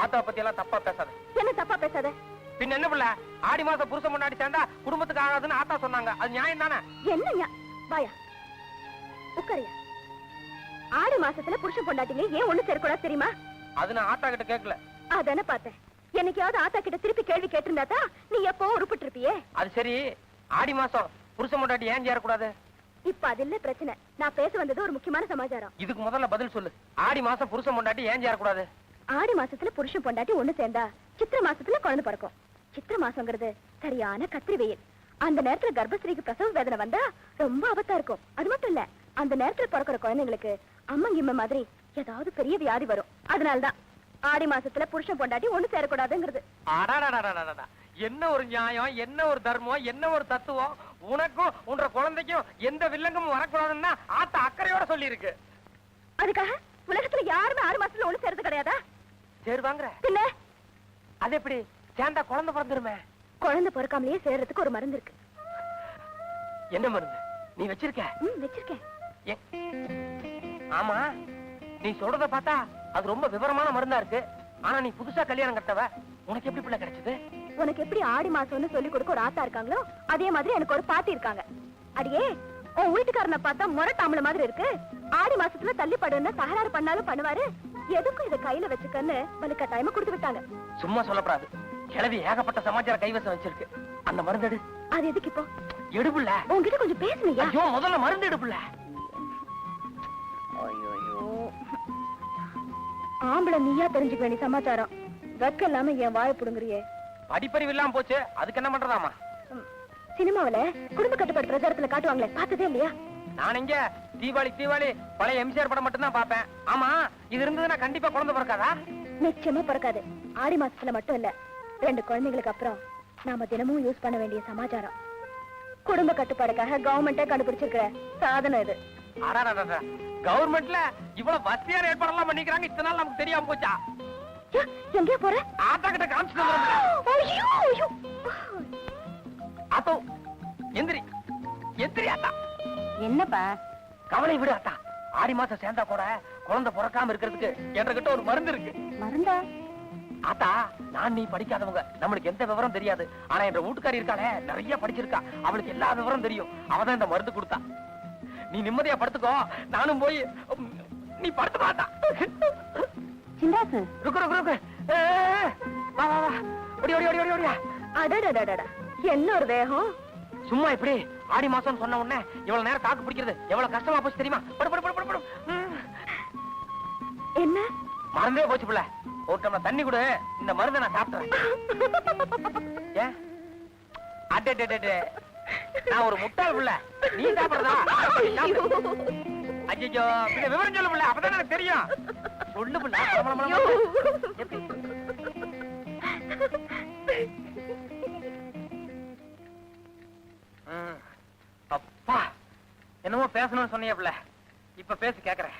ஆத்தா பத்தி எல்லாம் தப்பா பேசாத. என்ன தப்பா பேசாத? பின்ன என்ன பிள்ளை, ஆடி மாசம் புருஷன் முன்னாடி சேர்ந்தா குடும்பத்துக்கு ஆகாதுன்னு ஆத்தா சொன்னாங்க. அது நியாயம் தானே? என்ன வாயா உட்காரியா? ஆடி மாசத்துல புருஷன் பொண்டாட்டிங்க ஏன் ஒண்ணு சேரக்கூடாது தெரியுமா? அது நான் ஆத்தா கிட்ட கேட்கல. அதானே பார்த்தேன். என்னைக்காவது ஆத்தா கிட்ட திருப்பி கேள்வி கேட்டிருந்தாத்தா நீ எப்போ உருப்பிட்டு இருப்பியே. அது சரி, ஆடி மாசம் புருஷன் பொண்டாட்டி ஏன் சேரக்கூடாது? இப்ப அது இல்ல பிரச்சனை. நான் பேச வந்தது ஒரு முக்கியமான சமாச்சாரம். இதுக்கு முதல்ல பதில் சொல்லு. ஆடி மாசம் புருஷன் பொண்டாட்டி ஏன் சேரக்கூடாது? ஆடி மாசத்துல புருஷன் பொண்டாட்டி ஒண்ணு சேர்ந்தா சித்திரை மாசத்துல குழந்தை பிறக்கும். சித்திரை மாசங்கிறது சரியான கத்திரி வெயில். அந்த நேரத்துல கர்ப்பஸ்திரீக்கு பிரசவ வேதனை வந்தா ரொம்ப ஆபத்தா இருக்கும். அது மட்டும் இல்ல, அந்த நேரத்துல பிறக்கிற குழந்தைங்களுக்கு அம்மங்கிம்ம மாதிரி ஏதாவது பெரிய வியாதி வரும். அதனாலதான் ஆடி மாசத்துல புருஷன் பொண்டாட்டி ஒண்ணு சேரக்கூடாதுங்கிறது. என்ன ஒரு நியாயம், என்ன ஒரு தர்மம், என்ன ஒரு தத்துவம்! உனக்கும் உன்ற குழந்தைக்கும் எந்த வில்லங்கமும் வரக்கூடாதுன்னா ஆத்தா அக்கறையோட சொல்லி இருக்கு. அதுக்காக உலகத்துல யாருமே 6 மாசத்துல ஒண்ணு சேர்றது கிடையாதா? சேருவாங்க. பின்ன அது எப்படி சேர்ந்தா குழந்தை பிறந்துருமே? குழந்தை பிறக்காமலேயே சேர்றதுக்கு ஒரு மருந்து இருக்கு. என்ன மருந்து? நீ வச்சிருக்க? வச்சிருக்கேன். ஆமா, நீ சொல்றத பார்த்தா அது ரொம்ப விவரமான மருந்தா இருக்கு. ஆனா நீ புதுசா கல்யாணம் கட்டவ, உனக்கு எப்படி பிள்ளை கிடைச்சது? உனக்கு எப்படி ஆடி மாசம்னு சொல்லி கொடுக்க ஒரு ஆத்தா இருக்காங்களோ அதே மாதிரி எனக்கு ஒரு பாட்டி இருக்காங்க. அடியே, உன் வீட்டுக்காரனை பார்த்தா முரட்டாமல மாதிரி இருக்கு. ஆடி மாசத்துல தள்ளிப்படுன்னு தகராறு பண்ணாலும் பண்ணுவாரு. எதுக்கும் இதை கையில வச்சுக்கன்னு வலுக்கட்டாயமா கொடுத்து விட்டாங்க. சும்மா சொல்லப்படாது. கிளவி ஏகப்பட்ட சமாச்சார கைவசம் வச்சிருக்கு. அந்த மருந்து எடு. அது எதுக்கு இப்போ? எடுப்புல. உன்கிட்ட கொஞ்சம் பேசுனியா? ஐயோ, முதல்ல மருந்து எடுப்புல. ஆம்பளை நீயா தெரிஞ்சுக்க வேண்டிய சமாச்சாரம் வெக்க இல்லாம என் வாயை புடுங்குறியே. படிப்பறிவு இல்லாம போச்சு, அதுக்கு என்ன பண்றதாமா? சினிமாவில குடும்ப கட்டுப்பாடு பிரச்சாரத்துல காட்டுவாங்களே, பார்த்ததே இல்லையா? நான் இங்க தீபாவளி பழைய எம்ஜிஆர் படம் மட்டும் தான் பாப்பேன். ஆமா, இது இருந்ததுன்னா கண்டிப்பா குழந்தை பிறக்காதா? நிச்சயமா பிறக்காது. ஆடி மாசத்துல மட்டும் இல்ல, 2 குழந்தைங்களுக்கு அப்புறம் நாம தினமும் யூஸ் பண்ண வேண்டிய சமாச்சாரம். குடும்ப கட்டுப்பாடுக்காக கவர்மெண்டே கண்டுபிடிச்சிருக்கிற சாதனை இது. கவர்மெண்ட்ல இவ்வளவு வசதியான ஏற்பாடெல்லாம் பண்ணிக்கிறாங்க. இத்தனை நாள் நமக்கு தெரியாம போச்சா? எங்கே போற? ஆத்தா கிட்ட காமிச்சிட்டு ஆத்தோ, எந்திரி எந்திரி ஆத்தா. என்னப்பா? கவலை விடு ஆத்தா. ஆடி மாசம் சேர்ந்தா கூட குழந்தை பிறக்காம இருக்கிறதுக்கு என்கிட்ட ஒரு மருந்து இருக்கு. மருந்தா? ஆத்தா, நான் நீ படிக்காதவங்க, நம்மளுக்கு எந்த விவரம் தெரியாது. ஆனா என்ற வீட்டுக்காரி இருக்காளே, நிறைய படிச்சிருக்கா. அவளுக்கு எல்லா விவரம் தெரியும். அவதான் இந்த மருந்து கொடுத்தா. நீ நிம்மதியா படுத்துக்கோ, நானும் போய் நீ படுத்து பார்த்தா. சிந்தாசு, ருக்கு ருக்கு ருக்கு. வா வா வா, ஓடி ஓடி ஓடி ஓடி ஓடியா. அடடடடடா, என்ன ஒரு வேகம்! சும்மா இப்படி ஆடி மாசம் சொன்ன உடனே இவ்வளவு நேரம் தாக்கு பிடிக்கிறது எவ்வளவு கஷ்டமா போச்சு தெரியுமா? படு படு படு படு. என்ன மறந்தே போச்சு பிள்ளை. ஒரு டம்ளர் தண்ணி கொடு, இந்த மருந்தை நான் சாப்பிட்டேன். அடே, நான் ஒரு முட்டாள் பிள்ளை. நீ சாப்பிடுறதா? ஐயோ, விவரம் சொல்லு பிள்ளை, அப்பதான் எனக்கு தெரியும். சொல்லு பிள்ளை. அப்பா, என்னமோ பேசணும்னு சொன்னிய பிள்ளை, இப்ப பேசி கேக்குறேன்.